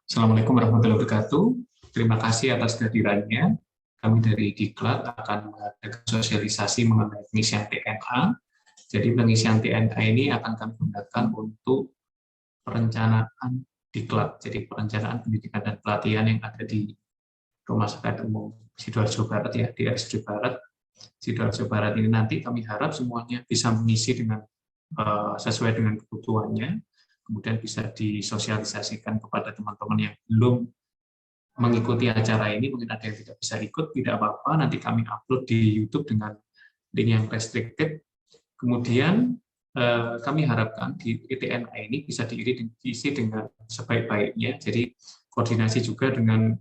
Assalamualaikum warahmatullahi wabarakatuh. Terima kasih atas kehadirannya. Kami dari Diklat akan mengadakan sosialisasi mengenai pengisian TNA. Jadi pengisian TNA ini akan kami gunakan untuk perencanaan Diklat. Jadi perencanaan pendidikan dan pelatihan yang ada di Rumah Sakit Umum Sidoarjo Barat ya, di RSUD Barat. Sidoarjo Barat ini nanti kami harap semuanya bisa mengisi dengan sesuai dengan kebutuhannya, kemudian bisa disosialisasikan kepada teman-teman yang belum mengikuti acara ini. Mungkin ada yang tidak bisa ikut, tidak apa-apa, nanti kami upload di YouTube dengan link yang restricted. Kemudian kami harapkan di TNA ini bisa diisi dengan sebaik-baiknya, jadi koordinasi juga dengan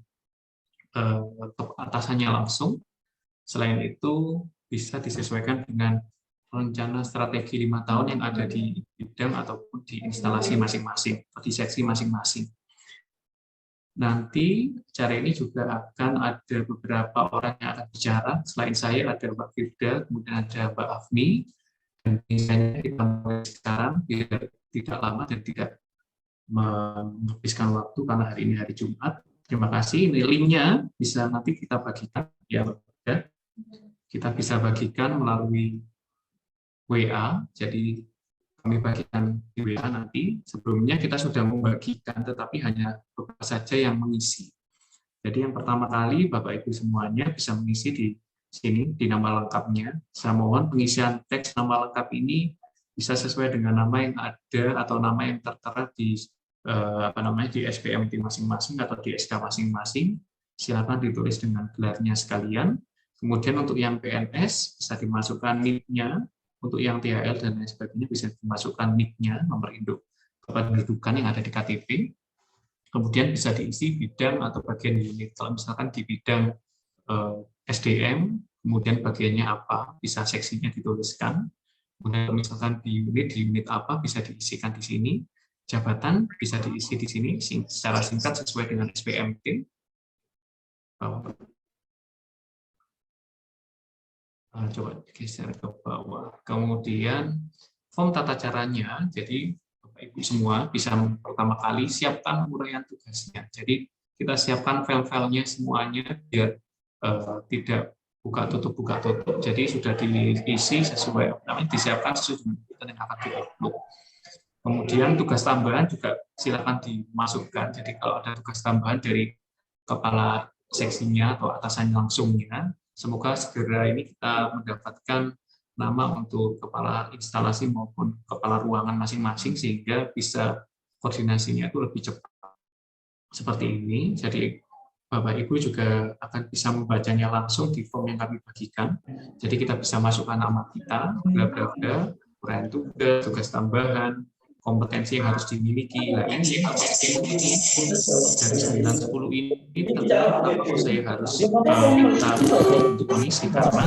atasannya langsung. Selain itu bisa disesuaikan dengan rencana strategi 5 tahun yang ada di bidang ataupun di instalasi masing-masing, di seksi masing-masing. Nanti acara ini juga akan ada beberapa orang yang akan bicara. Selain saya ada Mbak Firda, kemudian ada Mbak Afni, dan biasanya kita mulai sekarang biar tidak lama dan tidak menghabiskan waktu karena hari ini hari Jumat. Terima kasih. Ini linknya bisa nanti kita bagikan ya, Mbak Firda. Kita bisa bagikan melalui WA, jadi kami bagikan di WA nanti. Sebelumnya kita sudah membagikan, tetapi hanya beberapa saja yang mengisi. Jadi yang pertama kali Bapak Ibu semuanya bisa mengisi di sini, di nama lengkapnya. Saya mohon pengisian teks nama lengkap ini bisa sesuai dengan nama yang ada atau nama yang tertera di di SPMT masing-masing atau di SK masing-masing. Silakan ditulis dengan gelarnya sekalian. Kemudian untuk yang PNS bisa dimasukkan NIK-nya. Untuk yang THL dan lain sebagainya bisa dimasukkan NIK-nya, nomor induk kependudukan yang ada di KTP. Kemudian bisa diisi bidang atau bagian unit. Kalau misalkan di bidang SDM, kemudian bagiannya apa, bisa seksinya dituliskan. Kemudian misalkan di unit apa bisa diisikan di sini. Jabatan bisa diisi di sini secara singkat sesuai dengan SPMT. Coba geser ke bawah. Kemudian form tata caranya, jadi Bapak Ibu semua bisa pertama kali siapkan uraian tugasnya. Jadi kita siapkan file-filenya semuanya biar tidak buka tutup. Jadi sudah diisi sesuai disiapkan sesuai dengan kebutuhan yang akan di-upload. Kemudian tugas tambahan juga silakan dimasukkan. Jadi kalau ada tugas tambahan dari kepala seksinya atau atasannya langsungnya, semoga segera ini kita mendapatkan nama untuk kepala instalasi maupun kepala ruangan masing-masing sehingga bisa koordinasinya itu lebih cepat. Seperti ini, jadi Bapak Ibu juga akan bisa membacanya langsung di form yang kami bagikan. Jadi kita bisa masukkan nama kita, uraian tugas tambahan, kompetensi yang harus dimiliki. Nah ini dari 9-10 ini kenapa saya harus minta untuk mengisi, karena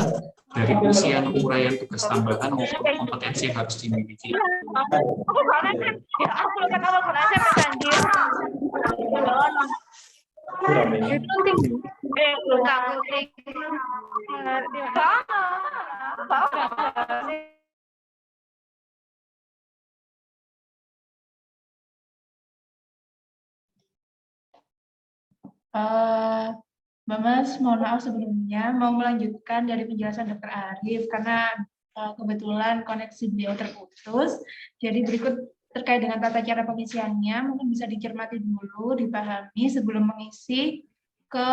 dari usia uraian tugas tambahan maupun kompetensi yang harus dimiliki. Mbak Mas, mohon maaf sebelumnya mau melanjutkan dari penjelasan Dr. Arif karena kebetulan koneksi beliau terputus. Jadi berikut terkait dengan tata cara pengisiannya mungkin bisa dicermati dulu, dipahami sebelum mengisi ke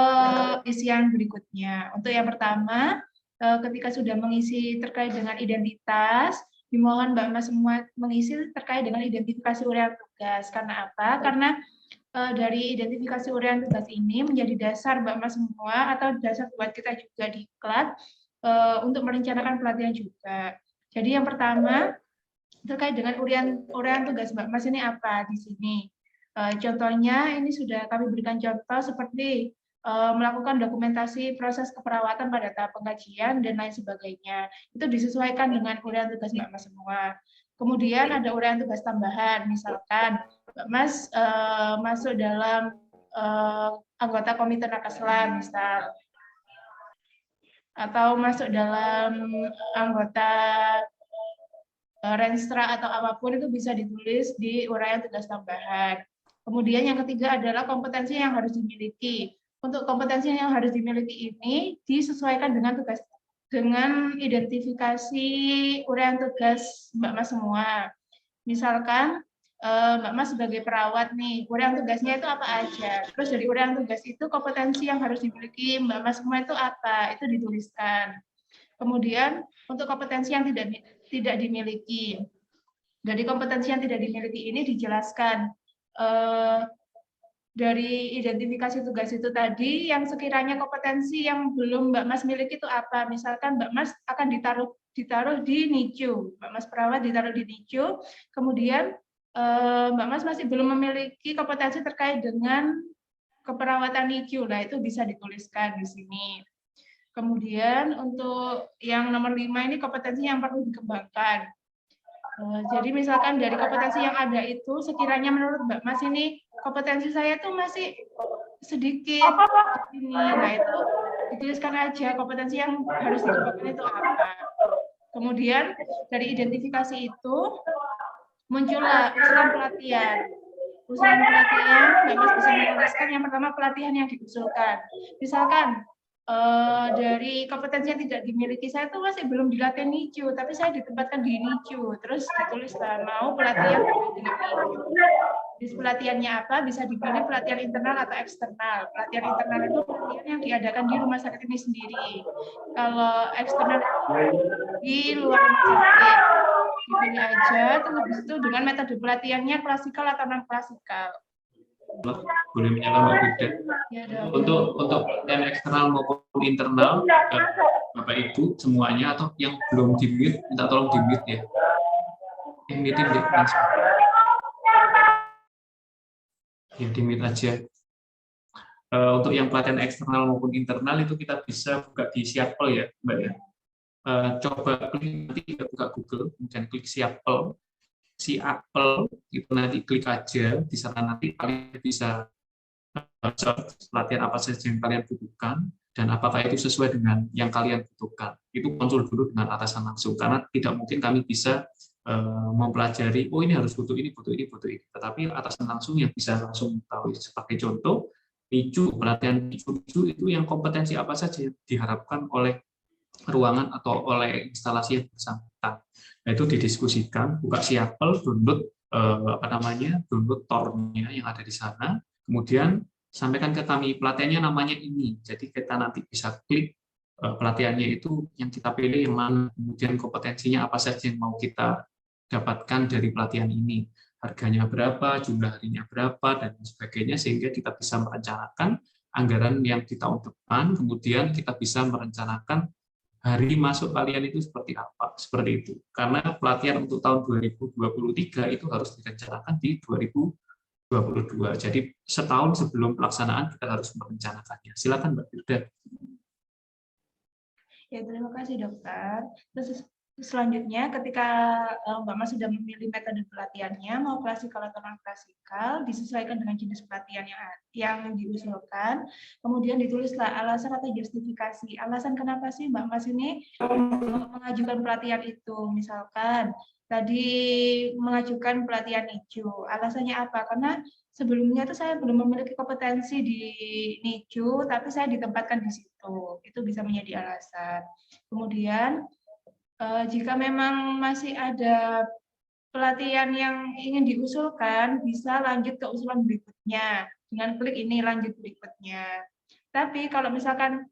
isian berikutnya. Untuk yang pertama, ketika sudah mengisi terkait dengan identitas, dimohon Mbak Mas semua mengisi terkait dengan identifikasi uraian tugas. Karena apa? Karena dari identifikasi uraian tugas ini menjadi dasar Mbak Mas semua atau dasar buat kita juga di Diklat untuk merencanakan pelatihan juga. Jadi yang pertama terkait dengan uraian tugas Mbak Mas ini apa di sini? Contohnya ini sudah kami berikan contoh seperti melakukan dokumentasi proses keperawatan pada tahap pengkajian dan lain sebagainya. Itu disesuaikan dengan uraian tugas Mbak Mas semua. Kemudian ada uraian tugas tambahan, misalkan Mbak Mas masuk dalam anggota komite Nakaslan, misal, atau masuk dalam anggota Renstra atau apapun itu bisa ditulis di uraian tugas tambahan. Kemudian yang ketiga adalah kompetensi yang harus dimiliki. Untuk kompetensi yang harus dimiliki ini disesuaikan dengan tugas, dengan identifikasi uraian tugas Mbak Mas semua. Misalkan Mbak Mas sebagai perawat nih, uraian tugasnya itu apa aja. Terus dari uraian tugas itu kompetensi yang harus dimiliki Mbak Mas semua itu apa, itu dituliskan. Kemudian untuk kompetensi yang tidak dimiliki, dari kompetensi yang tidak dimiliki ini dijelaskan dari identifikasi tugas itu tadi, yang sekiranya kompetensi yang belum Mbak Mas miliki itu apa? Misalkan Mbak Mas akan ditaruh di NICU, Mbak Mas perawat ditaruh di NICU, kemudian Mbak Mas masih belum memiliki kompetensi terkait dengan keperawatan NICU, nah itu bisa dituliskan di sini. Kemudian untuk yang nomor 5 ini kompetensi yang perlu dikembangkan. Jadi misalkan dari kompetensi yang ada itu, sekiranya menurut Mbak Mas ini kompetensi saya tuh masih sedikit ini, nah itu dituliskan aja kompetensi yang harus dikembangkan itu apa. Kemudian dari identifikasi itu muncullah usulan pelatihan. Usulan pelatihan, Mbak Mas bisa menuliskan yang pertama pelatihan yang diusulkan. Misalkan dari kompetensi yang tidak dimiliki, saya tuh masih belum dilatih NICU, tapi saya ditempatkan di NICU, terus ditulislah mau pelatihan dengan NICU. Jenis pelatihannya apa? Bisa dipilih pelatihan internal atau eksternal. Pelatihan internal itu pelatihan yang diadakan di rumah sakit ini sendiri. Kalau eksternal di luar rumah sakit, dipilih aja. Terus itu dengan metode pelatihannya klasikal atau non klasikal. Boleh menyala Mbak Firda. Ya, untuk yang eksternal maupun internal, Bapak Ibu semuanya atau yang belum di-mute, minta tolong di-mute ya. Yang meeting langsung. Ya, di-mute aja. Untuk yang pelatihan eksternal maupun internal itu kita bisa buka di Siapel ya, Mbak ya. Coba klik nanti buka Google, kemudian klik Siapel. Siapel itu nanti klik aja di sana, nanti kalian bisa pelatihan apa saja yang kalian butuhkan dan apakah itu sesuai dengan yang kalian butuhkan. Itu konsul dulu dengan atasan langsung, karena tidak mungkin kami bisa mempelajari oh ini harus butuh ini, tetapi atasan langsung yang bisa langsung tahu. Sebagai contoh, pelatihan NICU itu yang kompetensi apa saja yang diharapkan oleh ruangan atau oleh instalasi yang bersangkutan. Nah, itu didiskusikan, buka Siapel, download download tornya yang ada di sana, kemudian sampaikan ke kami pelatihannya namanya ini. Jadi kita nanti bisa klik pelatihannya itu yang kita pilih yang mana, kemudian kompetensinya apa saja yang mau kita dapatkan dari pelatihan ini, harganya berapa, jumlah harinya berapa, dan sebagainya, sehingga kita bisa merencanakan anggaran yang di tahun depan, kemudian kita bisa merencanakan hari masuk kalian itu seperti apa, seperti itu. Karena pelatihan untuk tahun 2023 itu harus direncanakan di 2022. Jadi setahun sebelum pelaksanaan kita harus merencanakannya. Silakan Mbak Firda. Ya, terima kasih dokter. Terus selanjutnya ketika Mbak Mas sudah memilih metode pelatihannya, mau klasikal atau non klasikal, disesuaikan dengan jenis pelatihan yang diusulkan, kemudian ditulislah alasan atau justifikasi. Alasan kenapa sih Mbak Mas ini mengajukan pelatihan itu? Misalkan tadi mengajukan pelatihan NICU, alasannya apa? Karena sebelumnya itu saya belum memiliki kompetensi di NICU, tapi saya ditempatkan di situ. Itu bisa menjadi alasan. Kemudian jika memang masih ada pelatihan yang ingin diusulkan, bisa lanjut ke usulan berikutnya. Dengan klik ini lanjut berikutnya. Tapi kalau misalkan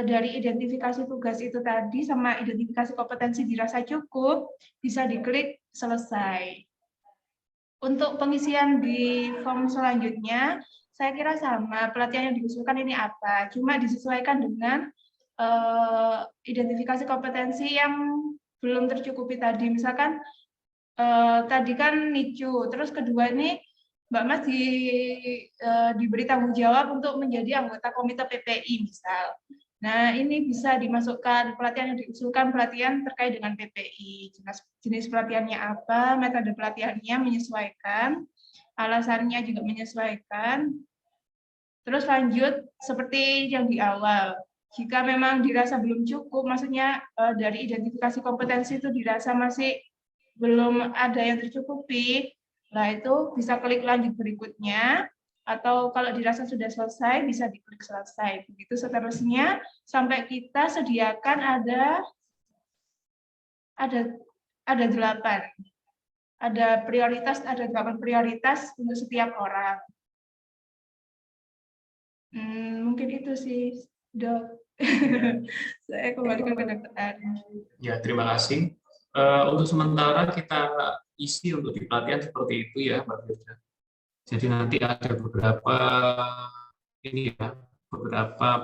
dari identifikasi tugas itu tadi sama identifikasi kompetensi dirasa cukup, bisa diklik selesai. Untuk pengisian di form selanjutnya, saya kira sama, pelatihan yang diusulkan ini apa, cuma disesuaikan dengan identifikasi kompetensi yang belum tercukupi tadi. Misalkan tadi kan NICU, terus kedua ini Mbak Mas diberi tanggung jawab untuk menjadi anggota komite PPI misal. Nah, ini bisa dimasukkan pelatihan yang diusulkan, pelatihan terkait dengan PPI. Jenis pelatihannya apa, metode pelatihannya menyesuaikan, alasannya juga menyesuaikan. Terus lanjut seperti yang di awal. Jika memang dirasa belum cukup, maksudnya dari identifikasi kompetensi itu dirasa masih belum ada yang tercukupi, Nah, itu bisa klik lanjut berikutnya, atau kalau dirasa sudah selesai, bisa diklik selesai. Begitu seterusnya, sampai kita sediakan ada 8. Ada prioritas, ada 8 prioritas untuk setiap orang. Mungkin itu sih, Dok. Saya kembalikan ke Dr. Ari. Ya, terima kasih. Untuk sementara kita isi untuk di pelatihan seperti itu ya, Mbak Firda. Jadi nanti ada beberapa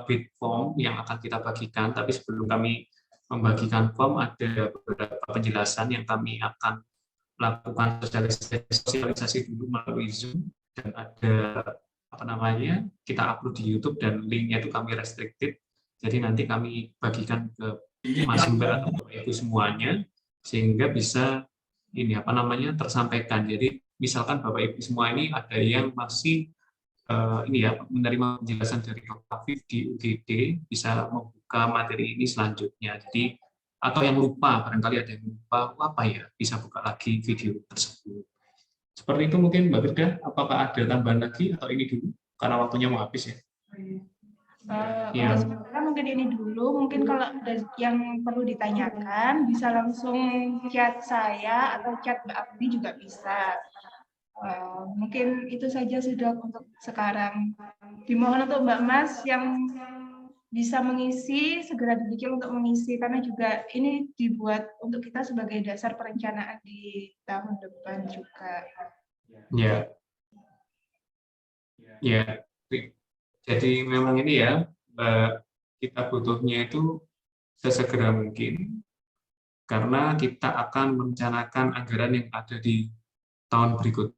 bid form yang akan kita bagikan. Tapi sebelum kami membagikan form, ada beberapa penjelasan yang kami akan melakukan sosialisasi dulu melalui Zoom, dan ada kita upload di YouTube dan linknya itu kami restricted. Jadi nanti kami bagikan ke Mas Mbak atau Bapak Ibu semuanya sehingga bisa tersampaikan. Jadi misalkan Bapak Ibu semua ini ada yang masih menerima penjelasan dari Dr. Afif di UGD, bisa membuka materi ini selanjutnya. Jadi atau yang lupa, barangkali ada yang lupa bisa buka lagi video tersebut. Seperti itu mungkin Mbak Firda. Apakah ada tambahan lagi atau ini dulu karena waktunya mau habis ya? Untuk sementara mungkin ini dulu. Mungkin kalau ada yang perlu ditanyakan bisa langsung chat saya atau chat Mbak Afni juga bisa. Mungkin itu saja sudah untuk sekarang. Dimohon untuk Mbak Mas yang bisa mengisi, segera dipikir untuk mengisi, karena juga ini dibuat untuk kita sebagai dasar perencanaan di tahun depan juga. Ya, jadi memang ini ya, kita butuhnya itu sesegera mungkin, karena kita akan merencanakan anggaran yang ada di tahun berikut.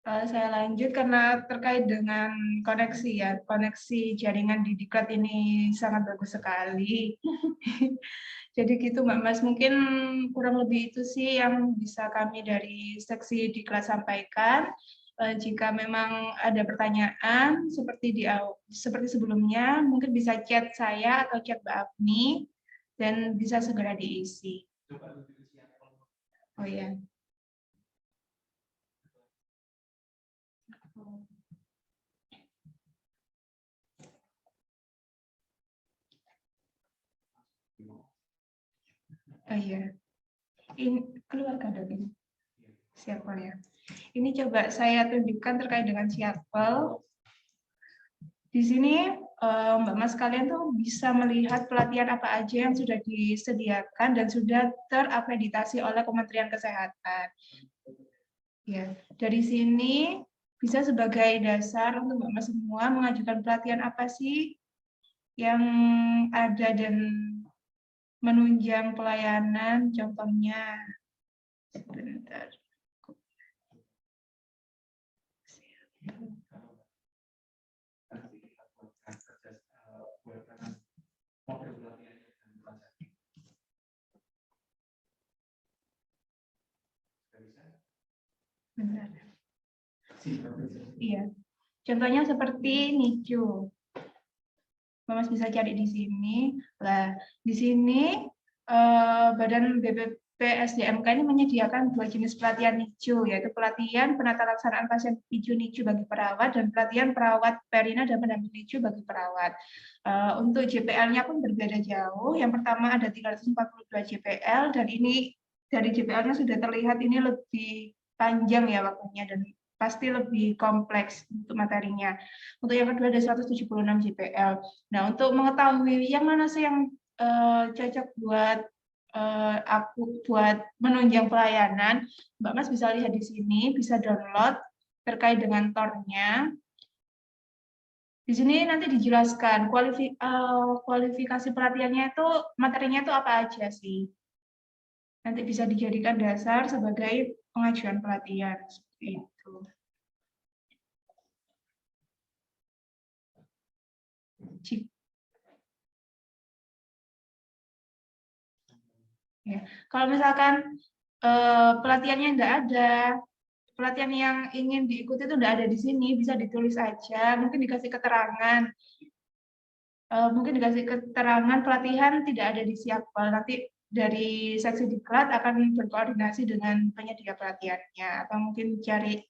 Saya lanjut karena terkait dengan koneksi ya, koneksi jaringan di Diklat ini sangat bagus sekali. Jadi gitu Mbak Mas, mungkin kurang lebih itu sih yang bisa kami dari seksi Diklat sampaikan. Jika memang ada pertanyaan seperti sebelumnya, mungkin bisa chat saya atau chat Mbak Afni dan bisa segera diisi. Oh ya. Oh iya, ini keluarga Dok ini. Siapa ya? Ini coba saya tunjukkan terkait dengan Siapel. Di sini Mbak Mas kalian tuh bisa melihat pelatihan apa aja yang sudah disediakan dan sudah terakreditasi oleh Kementerian Kesehatan. Ya, dari sini bisa sebagai dasar untuk Mbak Mas semua mengajukan pelatihan apa sih yang ada dan menunjang pelayanan, contohnya. Sebentar. Benar. Iya. Contohnya seperti NICU. Mas bisa cari di sini. Nah, di sini Badan BPPSDMK ini menyediakan 2 jenis pelatihan NICU, yaitu pelatihan penata laksanaan pasien PICU NICU bagi perawat dan pelatihan perawat perina dan pendamping NICU bagi perawat. Untuk JPL-nya pun berbeda jauh. Yang pertama ada 342 JPL dan ini dari JPL-nya sudah terlihat ini lebih panjang ya waktunya dan pasti lebih kompleks untuk materinya. Untuk yang kedua ada 176 JPL. Nah, untuk mengetahui yang mana sih yang cocok buat buat menunjang pelayanan, Mbak Mas bisa lihat di sini, bisa download terkait dengan TOR-nya. Di sini nanti dijelaskan kualifikasi pelatihannya itu, materinya itu apa aja sih. Nanti bisa dijadikan dasar sebagai pengajuan pelatihan seperti itu. Ya. Kalau misalkan pelatihannya enggak ada, pelatihan yang ingin diikuti itu enggak ada di sini, bisa ditulis aja, mungkin dikasih keterangan. mungkin dikasih keterangan pelatihan tidak ada di Siapbal, nanti dari seksi diklat akan berkoordinasi dengan penyedia pelatihannya atau mungkin cari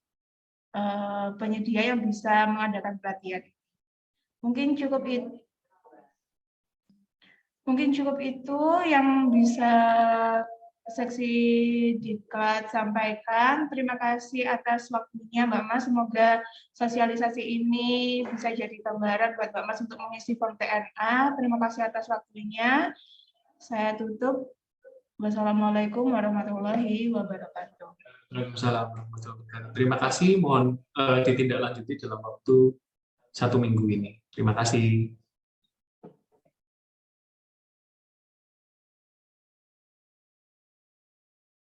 penyedia yang bisa mengadakan pelatihan. Mungkin cukup itu yang bisa seksi diklat sampaikan. Terima kasih atas waktunya Mbak Mas. Semoga sosialisasi ini bisa jadi gambaran buat Mbak Mas untuk mengisi form TNA. Terima kasih atas waktunya. Saya tutup. Wassalamualaikum warahmatullahi wabarakatuh. Waalaikumsalam warahmatullahi wabarakatuh. Terima kasih. Mohon ditindaklanjuti dalam waktu 1 minggu ini. Terima kasih.